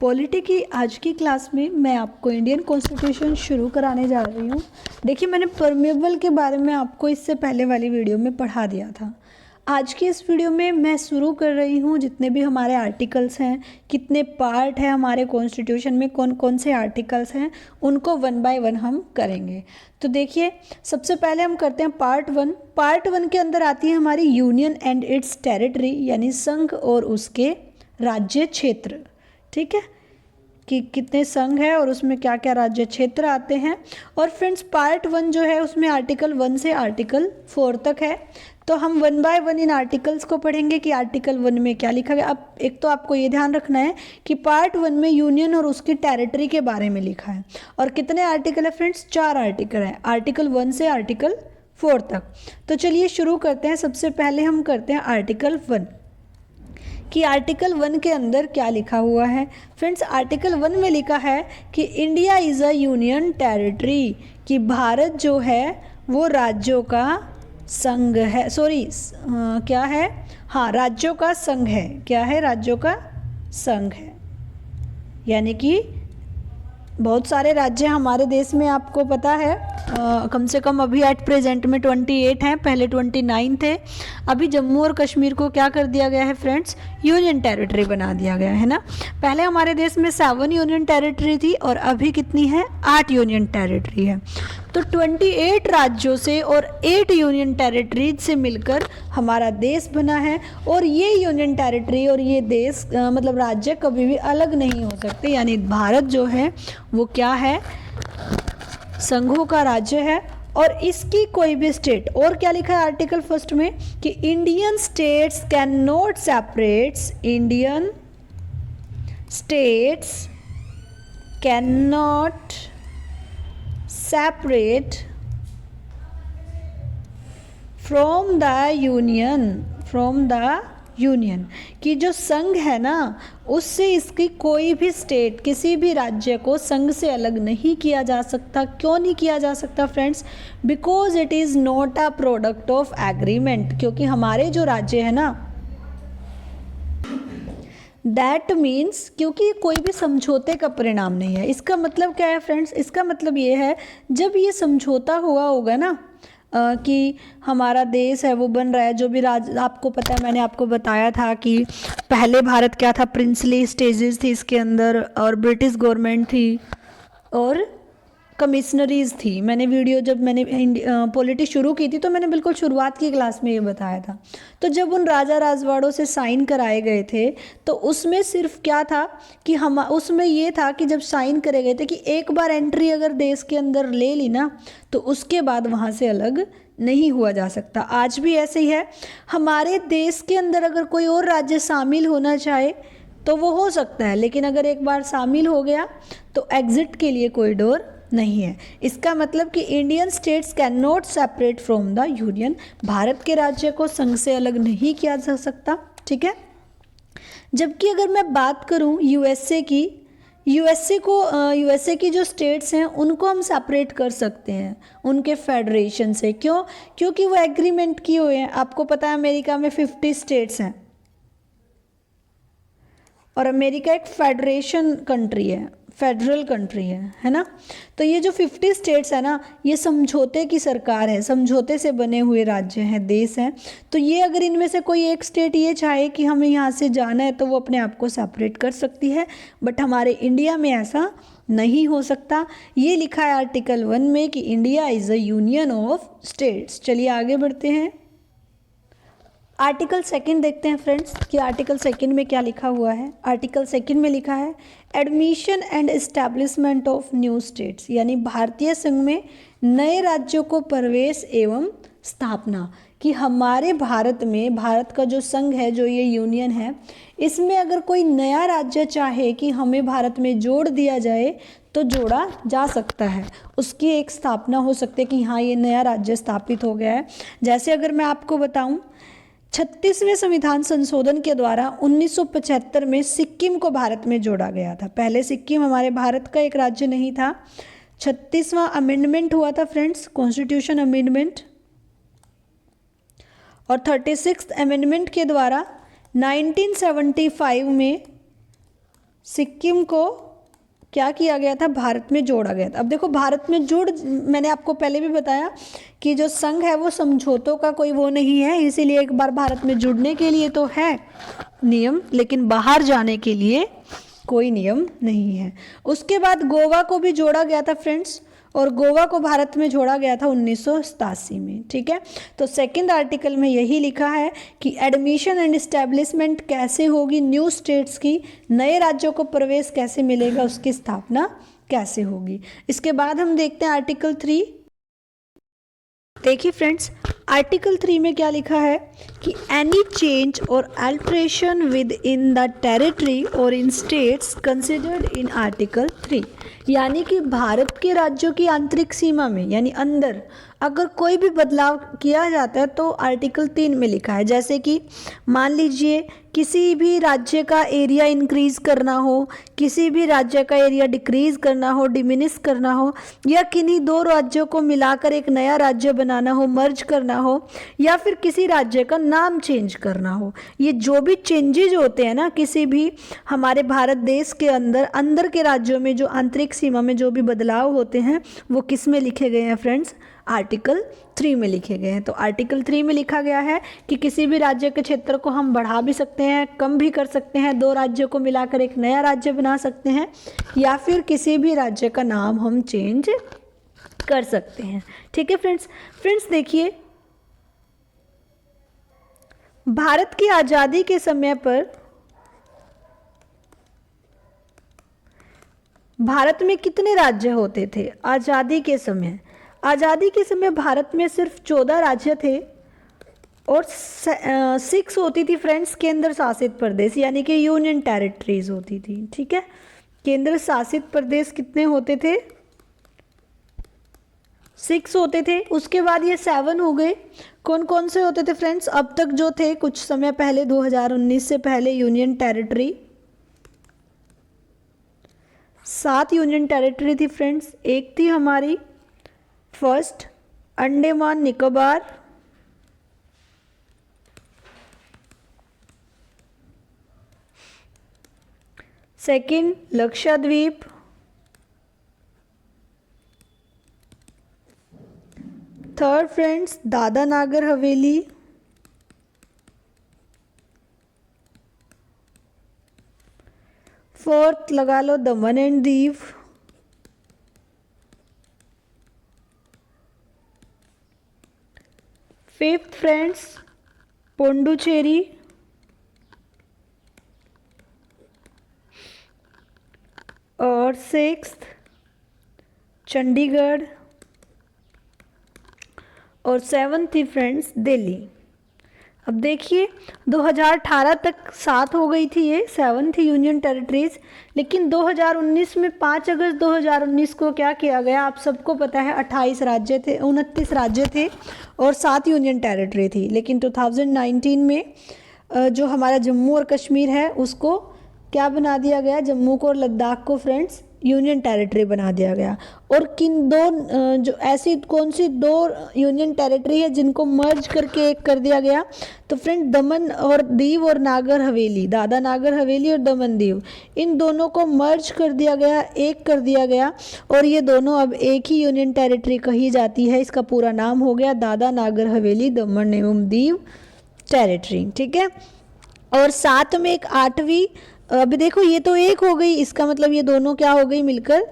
Polity की आज की क्लास में मैं आपको इंडियन कॉन्स्टिट्यूशन शुरू कराने जा रही हूँ। देखिए, मैंने परमेबल के बारे में आपको इससे पहले वाली वीडियो में पढ़ा दिया था। आज की इस वीडियो में मैं शुरू कर रही हूँ जितने भी हमारे आर्टिकल्स हैं, कितने पार्ट हैं हमारे कॉन्स्टिट्यूशन में, कौन कौन से आर्टिकल्स हैं, उनको वन बाय वन हम करेंगे। तो देखिए, सबसे पहले हम करते हैं पार्ट वन। पार्ट वन के अंदर आती है हमारी यूनियन एंड इट्स टेरिटरी, यानी संघ और उसके राज्य क्षेत्र। ठीक है, कि कितने संघ है और उसमें क्या क्या राज्य क्षेत्र आते हैं। और फ्रेंड्स, पार्ट वन जो है उसमें आर्टिकल 1 से आर्टिकल 4 तक है। तो हम one by one in articles को पढ़ेंगे कि आर्टिकल 1 में क्या लिखा गया। अब एक तो आपको ये ध्यान रखना है कि पार्ट 1 में यूनियन और उसकी टेरिटरी के बारे में लिखा है। और कितने आर्टिकल है फ्रेंड्स? 4 आर्टिकल है, आर्टिकल 1 से आर्टिकल 4 तक। तो चलिए शुरू करते हैं। सबसे पहले हम करते हैं आर्टिकल 1 कि आर्टिकल 1 के अंदर क्या लिखा हुआ है। फ्रेंड्स, आर्टिकल 1 में लिखा है कि India is a union territory, कि भारत जो है वो राज्यों का संघ है। क्या है? हाँ, राज्यों का संघ है। क्या है? राज्यों का संघ है। यानी कि बहुत सारे राज्य हमारे देश में, आपको पता है, कम से कम अभी एट प्रेजेंट में 28 हैं, पहले 29 थे। अभी जम्मू और कश्मीर को क्या कर दिया गया है फ्रेंड्स? यूनियन टेरिटरी बना दिया गया है ना। पहले हमारे देश में 7 यूनियन टेरिटरी थी और अभी कितनी है? 8 यूनियन टेरिटरी है। तो 28 राज्यों से और 8 यूनियन टेरिटरीज से मिलकर हमारा देश बना है। और ये यूनियन टेरिटरी और ये देश मतलब राज्य कभी भी अलग नहीं हो सकते। यानी भारत जो है वो क्या है? संघों का राज्य है। और इसकी कोई भी स्टेट, और क्या लिखा है आर्टिकल 1 में कि Indian states can not separates, Indian states can not separate from the union, कि जो संघ है ना उससे इसकी कोई भी स्टेट, किसी भी राज्य को संघ से अलग नहीं किया जा सकता। क्यों नहीं किया जा सकता friends? Because it is not a product of agreement, क्योंकि हमारे जो राज्य है ना, दैट मीन्स, क्योंकि ये कोई भी समझौते का परिणाम नहीं है। इसका मतलब क्या है फ्रेंड्स? इसका मतलब ये है, जब ये समझौता हुआ होगा ना कि हमारा देश है वो बन रहा है, जो भी आपको पता है, मैंने आपको बताया था कि पहले भारत क्या था? प्रिंसली स्टेजेस थी इसके अंदर, और ब्रिटिश गवर्नमेंट थी और कमिश्नरीज थी। मैंने वीडियो, जब मैंने पॉलिटी शुरू की थी तो मैंने बिल्कुल शुरुआत की क्लास में ये बताया था। तो जब उन राजा राजवाड़ों से साइन कराए गए थे तो उसमें सिर्फ क्या था कि हम उसमें ये था कि जब साइन करे गए थे कि एक बार एंट्री अगर देश के अंदर ले ली ना तो उसके बाद वहाँ से अलग नहीं हुआ जा सकता। आज भी ऐसे ही है। हमारे देश के अंदर अगर कोई और राज्य शामिल होना चाहे तो वो हो सकता है, लेकिन अगर एक बार शामिल हो गया तो एग्जिट के लिए कोई डोर नहीं है। इसका मतलब कि Indian states can not separate from the union, Bharat के राज्य को संघ से अलग नहीं किया जा सकता। ठीक है। जबकि अगर मैं बात करूं यूएसए की, यूएसए की जो स्टेट्स हैं उनको हम सेपरेट कर सकते हैं उनके फेडरेशन से। क्यों? क्योंकि वो एग्रीमेंट किए हुए हैं। आपको पता है अमेरिका में 50 स्टेट्स हैं और अमेरिका एक फेडरेशन कंट्री है, फेडरल कंट्री है ना। तो ये जो 50 स्टेट्स है ना, ये समझौते की सरकार है, समझौते से बने हुए राज्य हैं, देश हैं। तो ये अगर इनमें से कोई एक स्टेट ये चाहे कि हमें यहाँ से जाना है तो वो अपने आप को सेपरेट कर सकती है, बट हमारे इंडिया में ऐसा नहीं हो सकता। ये लिखा है आर्टिकल 1 में कि India is a union of states. चलिए आगे बढ़ते हैं। आर्टिकल 2 देखते हैं फ्रेंड्स कि आर्टिकल 2 में क्या लिखा हुआ है। आर्टिकल 2 में लिखा है admission and establishment of new states, यानी भारतीय संघ में नए राज्यों को प्रवेश एवं स्थापना। कि हमारे भारत में, भारत का जो संघ है, जो ये यूनियन है, इसमें अगर कोई नया राज्य चाहे कि हमें भारत में जोड़ दिया जाए तो जोड़ा जा सकता है, उसकी एक स्थापना हो सकती है कि हाँ ये नया राज्य स्थापित हो गया है। जैसे अगर मैं आपको बताऊं, 36वें संविधान संशोधन के द्वारा 1975 में सिक्किम को भारत में जोड़ा गया था। पहले सिक्किम हमारे भारत का एक राज्य नहीं था। 36वां अमेंडमेंट हुआ था फ्रेंड्स, कॉन्स्टिट्यूशन अमेंडमेंट, और 36th अमेंडमेंट के द्वारा 1975 में सिक्किम को क्या किया गया था, भारत में जोड़ा गया था। अब देखो भारत में मैंने आपको पहले भी बताया कि जो संघ है वो समझौतों का कोई वो नहीं है, इसीलिए एक बार भारत में जुड़ने के लिए तो है नियम, लेकिन बाहर जाने के लिए कोई नियम नहीं है। उसके बाद गोवा को भी जोड़ा गया था फ्रेंड्स, और गोवा को भारत में जोड़ा गया था 1987 में। ठीक है, तो सेकंड आर्टिकल में यही लिखा है कि एडमिशन एंड एस्टेब्लिशमेंट कैसे होगी न्यू स्टेट्स की, नए राज्यों को प्रवेश कैसे मिलेगा, उसकी स्थापना कैसे होगी। इसके बाद हम देखते हैं आर्टिकल 3। देखिए फ्रेंड्स, आर्टिकल 3 में क्या लिखा है कि एनी चेंज और alteration with in the territory और इन स्टेट्स कंसिडर्ड इन आर्टिकल 3, यानी कि भारत के राज्यों की आंतरिक सीमा में यानी अंदर अगर कोई भी बदलाव किया जाता है तो आर्टिकल 3 में लिखा है। जैसे कि मान लीजिए किसी भी राज्य का एरिया इंक्रीज करना हो, किसी भी राज्य का एरिया डिक्रीज करना हो, डिमिनिश करना हो, या किन्हीं दो राज्यों को मिलाकर एक नया राज्य बनाना हो, मर्ज करना हो, या फिर किसी राज्य का नाम चेंज करना हो, ये जो भी चेंजेज होते हैं ना किसी भी हमारे भारत देश के अंदर के राज्यों में, जो आंतरिक सीमा में जो भी बदलाव होते हैं वो किस में लिखे गए हैं फ्रेंड्स, आर्टिकल 3 में लिखे गए हैं। तो आर्टिकल 3 में लिखा गया है कि किसी भी राज्य के क्षेत्र को हम बढ़ा भी सकते हैं, कम भी कर सकते हैं, दो राज्यों को मिलाकर एक नया राज्य बना सकते हैं, या फिर किसी भी राज्य का नाम हम चेंज कर सकते हैं। ठीक है फ्रेंड्स देखिए, भारत की आज़ादी के समय पर भारत में कितने राज्य होते थे? आज़ादी के समय भारत में सिर्फ 14 राज्य थे और 6 होती थी फ्रेंड्स केंद्र शासित प्रदेश, यानी कि यूनियन टेरिटरीज होती थी। ठीक है, केंद्र शासित प्रदेश कितने होते थे? 6 होते थे। उसके बाद ये 7 हो गए। कौन कौन से होते थे फ्रेंड्स अब तक जो थे कुछ समय पहले 2019 से पहले? यूनियन टेरिटरी 7 यूनियन टेरिटरी थी फ्रेंड्स। एक थी हमारी first Andaman Nicobar, second Lakshadweep, third friends Dadra Nagar Haveli, fourth लगा लो दमन एंड दीव, फिफ्थ फ्रेंड्स पोंडुचेरी, और सिक्स्थ चंडीगढ़, और सेवन्थ थी फ्रेंड्स दिल्ली। अब देखिए 2018 तक 7 हो गई थी, ये 7 थी यूनियन टेरिटरीज, लेकिन 2019 में 5 अगस्त 2019 को क्या किया गया आप सबको पता है, 29 राज्य थे और 7 यूनियन टेरिटरी थी। लेकिन 2019 में जो हमारा जम्मू और कश्मीर है उसको क्या बना दिया गया, जम्मू को और लद्दाख को फ्रेंड्स यूनियन टेरिटरी बना दिया गया। और किन दो जो ऐसी कौन सी 2 यूनियन टेरिटरी है जिनको मर्ज करके एक कर दिया गया, तो फ्रेंड दमन और दीव और नागर हवेली, दादरा नागर हवेली और दमन दीव, इन दोनों को मर्ज कर दिया गया, एक कर दिया गया, और ये दोनों अब एक ही यूनियन टेरिटरी कही जाती है। इसका पूरा नाम हो गया दादरा नागर हवेली दमन एवं दीव टेरिटरी। ठीक है, और साथ में एक 8वीं, अभी देखो ये तो 1 हो गई, इसका मतलब ये दोनों क्या हो गई मिलकर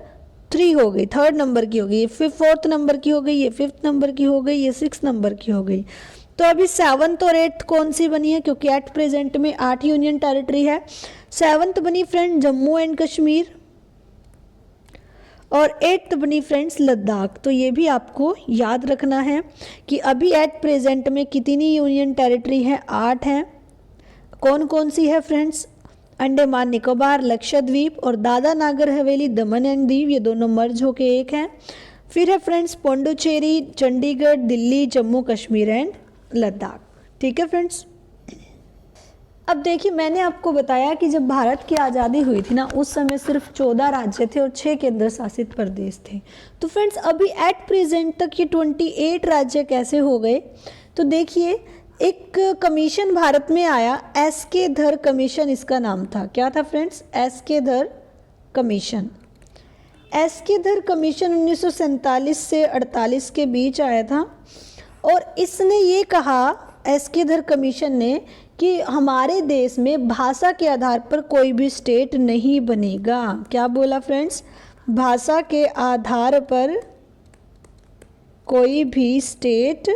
3 हो गई, 3rd नंबर की हो गई, ये 4th नंबर की हो गई, ये 5th नंबर की हो गई, ये 6th नंबर की हो गई। तो अभी 7th और 8th कौन सी बनी है, क्योंकि एट प्रेजेंट में 8 यूनियन टेरिटरी है। 7th बनी फ्रेंड जम्मू एंड कश्मीर और 8th बनी फ्रेंड्स लद्दाख। तो ये भी आपको याद रखना है कि अभी एट प्रेजेंट में कितनी यूनियन टेरिटरी है, 8 हैं। कौन कौन सी है फ्रेंड्स, अंडमान निकोबार, लक्षद्वीप और दादरा नागर हवेली दमन एंड दीव, ये दोनों मर्ज होके एक हैं। फिर है फ्रेंड्स पोंडुचेरी, चंडीगढ़, दिल्ली, जम्मू कश्मीर एंड लद्दाख। ठीक है फ्रेंड्स, अब देखिए मैंने आपको बताया कि जब भारत की आज़ादी हुई थी ना उस समय सिर्फ 14 राज्य थे और 6 केंद्र शासित प्रदेश थे। तो फ्रेंड्स अभी एट प्रेजेंट तक ये 28 राज्य कैसे हो गए, तो देखिए एक कमीशन भारत में आया, एस.के. धर कमीशन इसका नाम था। क्या था फ्रेंड्स? एस.के. धर कमीशन। एस.के. धर कमीशन 1947 से 48 के बीच आया था और इसने ये कहा, एस.के. धर कमीशन ने, कि हमारे देश में भाषा के आधार पर कोई भी स्टेट नहीं बनेगा। क्या बोला फ्रेंड्स? भाषा के आधार पर कोई भी स्टेट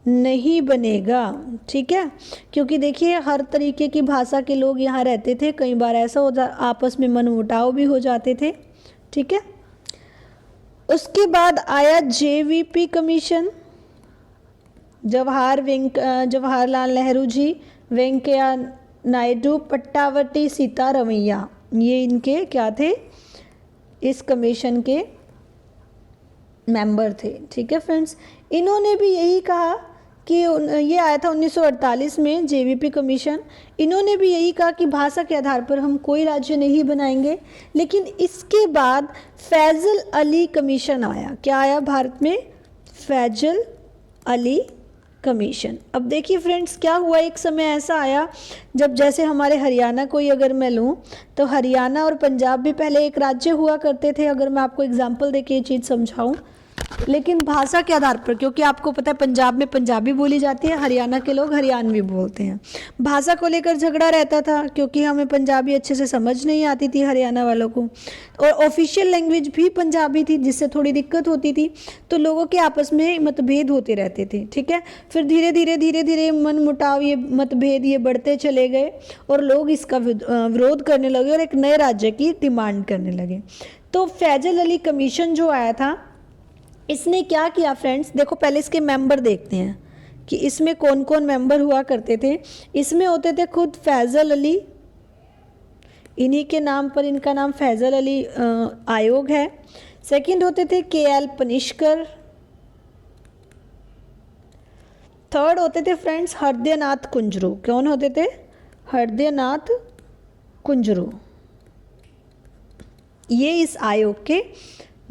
नहीं बनेगा। ठीक है, क्योंकि देखिए हर तरीके की भाषा के लोग यहाँ रहते थे, कई बार ऐसा आपस में मनमुटाव भी हो जाते थे। ठीक है, उसके बाद आया जेवीपी कमीशन, जवाहरलाल नेहरू जी, वेंकैया नायडू, पट्टावटी सीतारमैया, ये इनके क्या थे? इस कमीशन के मेंबर थे। ठीक है फ्रेंड्स, इन्होंने भी यही कहा कि ये आया था 1948 में जेवीपी कमीशन। इन्होंने भी यही कहा कि भाषा के आधार पर हम कोई राज्य नहीं बनाएंगे। लेकिन इसके बाद फैजल अली कमीशन आया। क्या आया भारत में? फैजल अली कमीशन। अब देखिए फ्रेंड्स, क्या हुआ, एक समय ऐसा आया जब जैसे हमारे हरियाणा को ही अगर मैं लूँ तो हरियाणा और पंजाब भी पहले एक राज्य हुआ करते थे, अगर मैं आपको एग्जांपल देके ये चीज़ समझाऊं। लेकिन भाषा के आधार पर, क्योंकि आपको पता है पंजाब में पंजाबी बोली जाती है, हरियाणा के लोग हरियाणवी बोलते हैं। भाषा को लेकर झगड़ा रहता था क्योंकि हमें पंजाबी अच्छे से समझ नहीं आती थी हरियाणा वालों को, और ऑफिशियल लैंग्वेज भी पंजाबी थी, जिससे थोड़ी दिक्कत होती थी। तो लोगों के आपस में मतभेद होते रहते थे। ठीक है, फिर धीरे धीरे मन मुटाव, ये मतभेद ये बढ़ते चले गए और लोग इसका विरोध करने लगे और एक नए राज्य की डिमांड करने लगे। तो फैजल अली कमीशन जो आया था, इसने क्या किया फ्रेंड्स? देखो पहले इसके मेंबर देखते हैं कि इसमें कौन कौन मेंबर हुआ करते थे। इसमें होते थे खुद फैजल अली, इन्हीं के नाम पर इनका नाम फैजल अली आयोग है। सेकंड होते थे के.एल. पनिष्कर। थर्ड होते थे फ्रेंड्स हृदयनाथ कुंजरू। कौन होते थे? हृदयनाथ कुंजरू। ये इस आयोग के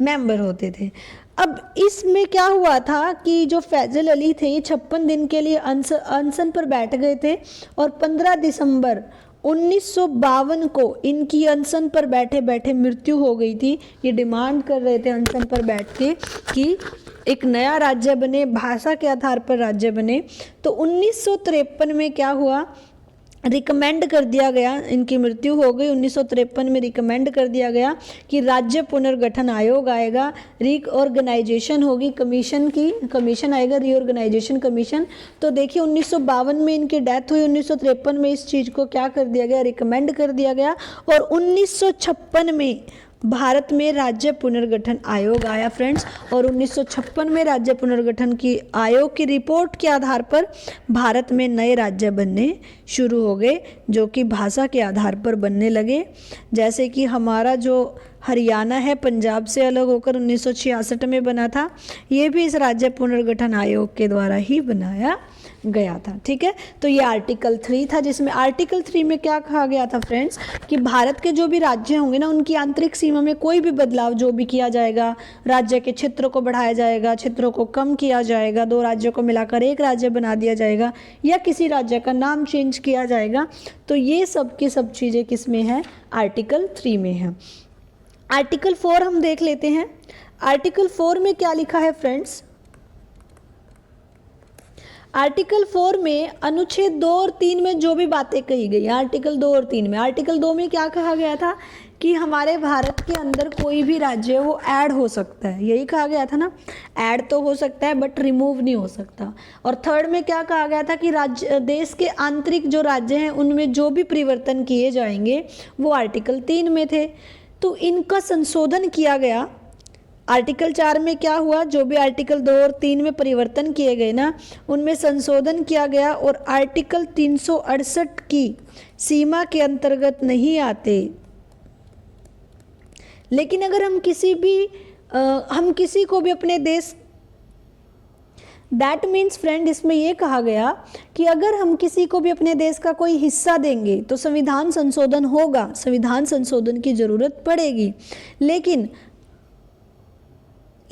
मेंबर होते थे। अब इसमें क्या हुआ था कि जो फैजल अली थे ये 56 दिन के लिए अनशन पर बैठ गए थे और 15 दिसंबर 1952 को इनकी अनशन पर बैठे बैठे मृत्यु हो गई थी। ये डिमांड कर रहे थे अनशन पर बैठ के कि एक नया राज्य बने, भाषा के आधार पर राज्य बने। तो 1953 में क्या हुआ, रिकमेंड कर दिया गया, इनकी मृत्यु हो गई 1953 में, रिकमेंड कर दिया गया कि राज्य पुनर्गठन आयोग आएगा, रीऑर्गेनाइजेशन होगी, कमीशन आएगा, रीऑर्गेनाइजेशन कमीशन। तो देखिए 1952 में इनकी डेथ हुई, 1953 में इस चीज़ को क्या कर दिया गया, रिकमेंड कर दिया गया और 1956 में भारत में राज्य पुनर्गठन आयोग आया फ्रेंड्स। और 1956 में राज्य पुनर्गठन की आयोग की रिपोर्ट के आधार पर भारत में नए राज्य बनने शुरू हो गए, जो कि भाषा के आधार पर बनने लगे। जैसे कि हमारा जो हरियाणा है पंजाब से अलग होकर 1966 में बना था, ये भी इस राज्य पुनर्गठन आयोग के द्वारा ही बनाया गया था। ठीक है, तो ये आर्टिकल 3 था, जिसमें आर्टिकल 3 में क्या कहा गया था फ्रेंड्स कि भारत के जो भी राज्य होंगे ना, उनकी आंतरिक सीमा में कोई भी बदलाव जो भी किया जाएगा, राज्य के क्षेत्र को बढ़ाया जाएगा, क्षेत्रों को कम किया जाएगा, 2 राज्यों को मिलाकर एक राज्य बना दिया जाएगा, या किसी राज्य का नाम चेंज किया जाएगा। तो ये सब की सब चीज़ें किस में है? आर्टिकल 3 में है। आर्टिकल 4 हम देख लेते हैं। आर्टिकल 4 में क्या लिखा है फ्रेंड्स? आर्टिकल 4 में अनुच्छेद 2 और 3 में जो भी बातें कही गई, आर्टिकल 2 और 3 में, आर्टिकल 2 में क्या कहा गया था कि हमारे भारत के अंदर कोई भी राज्य वो ऐड हो सकता है, यही कहा गया था ना, ऐड तो हो सकता है बट रिमूव नहीं हो सकता। और थर्ड में क्या कहा गया था कि राज्य, देश के आंतरिक जो राज्य हैं उनमें जो भी परिवर्तन किए जाएंगे वो आर्टिकल 3 में थे। तो इनका संशोधन किया गया। आर्टिकल 4 में क्या हुआ, जो भी आर्टिकल 2 और 3 में परिवर्तन किए गए ना, उनमें संशोधन किया गया और आर्टिकल 368 की सीमा के अंतर्गत नहीं आते। लेकिन अगर हम किसी को भी अपने देश, दैट मीन्स फ्रेंड, इसमें यह कहा गया कि अगर हम किसी को भी अपने देश का कोई हिस्सा देंगे तो संविधान संशोधन होगा, संविधान संशोधन की जरूरत पड़ेगी।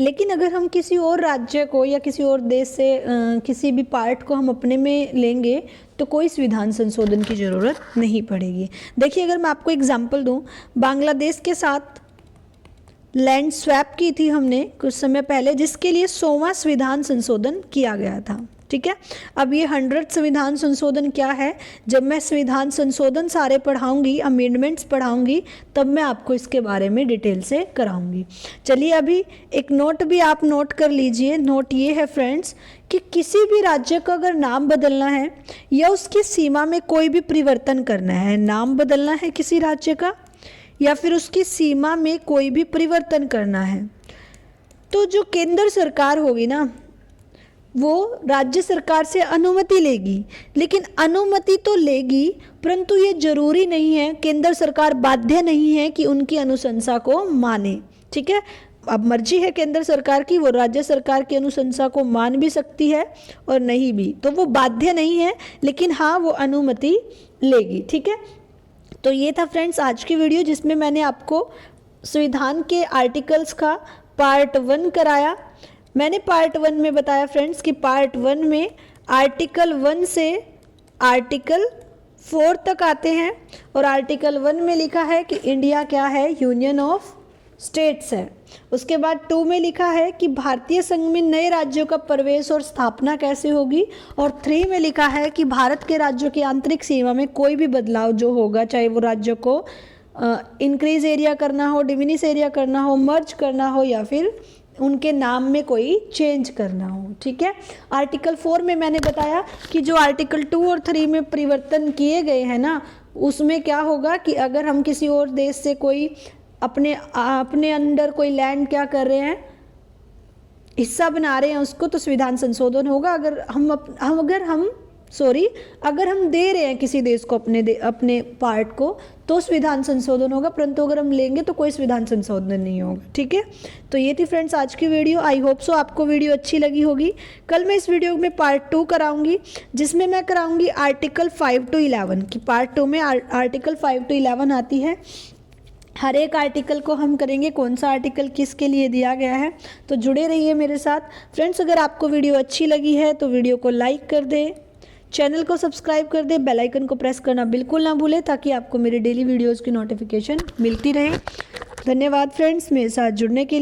लेकिन अगर हम किसी और राज्य को या किसी और देश से किसी भी पार्ट को हम अपने में लेंगे तो कोई संविधान संशोधन की ज़रूरत नहीं पड़ेगी। देखिए, अगर मैं आपको एग्जांपल दूं, बांग्लादेश के साथ लैंड स्वैप की थी हमने कुछ समय पहले, जिसके लिए 100वां संविधान संशोधन किया गया था। ठीक है, अब ये 100 संविधान संशोधन क्या है, जब मैं संविधान संशोधन सारे पढ़ाऊंगी, अमेंडमेंट्स पढ़ाऊंगी, तब मैं आपको इसके बारे में डिटेल से कराऊंगी। चलिए, अभी एक नोट भी आप नोट कर लीजिए। नोट ये है फ्रेंड्स कि किसी भी राज्य का अगर नाम बदलना है या उसकी सीमा में कोई भी परिवर्तन करना है, नाम बदलना है किसी राज्य का या फिर उसकी सीमा में कोई भी परिवर्तन करना है, तो जो केंद्र सरकार होगी ना, वो राज्य सरकार से अनुमति लेगी। लेकिन अनुमति तो लेगी, परंतु ये जरूरी नहीं है, केंद्र सरकार बाध्य नहीं है कि उनकी अनुशंसा को माने। ठीक है, अब मर्जी है केंद्र सरकार की, वो राज्य सरकार की अनुशंसा को मान भी सकती है और नहीं भी, तो वो बाध्य नहीं है, लेकिन हाँ वो अनुमति लेगी। ठीक है, तो ये था फ्रेंड्स आज की वीडियो, जिसमें मैंने आपको संविधान के आर्टिकल्स का पार्ट 1 कराया। मैंने पार्ट 1 में बताया फ्रेंड्स कि पार्ट 1 में आर्टिकल 1 से आर्टिकल 4 तक आते हैं, और आर्टिकल 1 में लिखा है कि इंडिया क्या है, यूनियन ऑफ स्टेट्स है। उसके बाद 2 में लिखा है कि भारतीय संघ में नए राज्यों का प्रवेश और स्थापना कैसे होगी, और 3 में लिखा है कि भारत के राज्यों की आंतरिक सीमा में कोई भी बदलाव जो होगा, चाहे वो राज्यों को इंक्रीज एरिया करना हो, डिमिनिश एरिया करना हो, मर्ज करना हो, या फिर उनके नाम में कोई चेंज करना हो। ठीक है, आर्टिकल 4 में मैंने बताया कि जो आर्टिकल 2 और 3 में परिवर्तन किए गए हैं ना, उसमें क्या होगा कि अगर हम किसी और देश से कोई अपने अंडर कोई लैंड क्या कर रहे हैं, हिस्सा बना रहे हैं उसको, तो संविधान संशोधन होगा। अगर हम दे रहे हैं किसी देश को अपने पार्ट को, तो संविधान संशोधन होगा, परंतु अगर हम लेंगे तो कोई संविधान संशोधन नहीं होगा। ठीक है, तो ये थी फ्रेंड्स आज की वीडियो। आई होप सो आपको वीडियो अच्छी लगी होगी। कल मैं इस वीडियो में पार्ट 2 कराऊंगी, जिसमें मैं कराऊंगी आर्टिकल 5 to 11 की। पार्ट 2 में आर्टिकल 5 to 11 आती है। हर एक आर्टिकल को हम करेंगे, कौन सा आर्टिकल किसके लिए दिया गया है, तो जुड़े रहिए मेरे साथ फ्रेंड्स। अगर आपको वीडियो अच्छी लगी है तो वीडियो को लाइक कर दें, चैनल को सब्सक्राइब कर दें, बेल आइकन को प्रेस करना बिल्कुल ना भूलें, ताकि आपको मेरे डेली वीडियोस की नोटिफिकेशन मिलती रहे। धन्यवाद फ्रेंड्स मेरे साथ जुड़ने के लिए।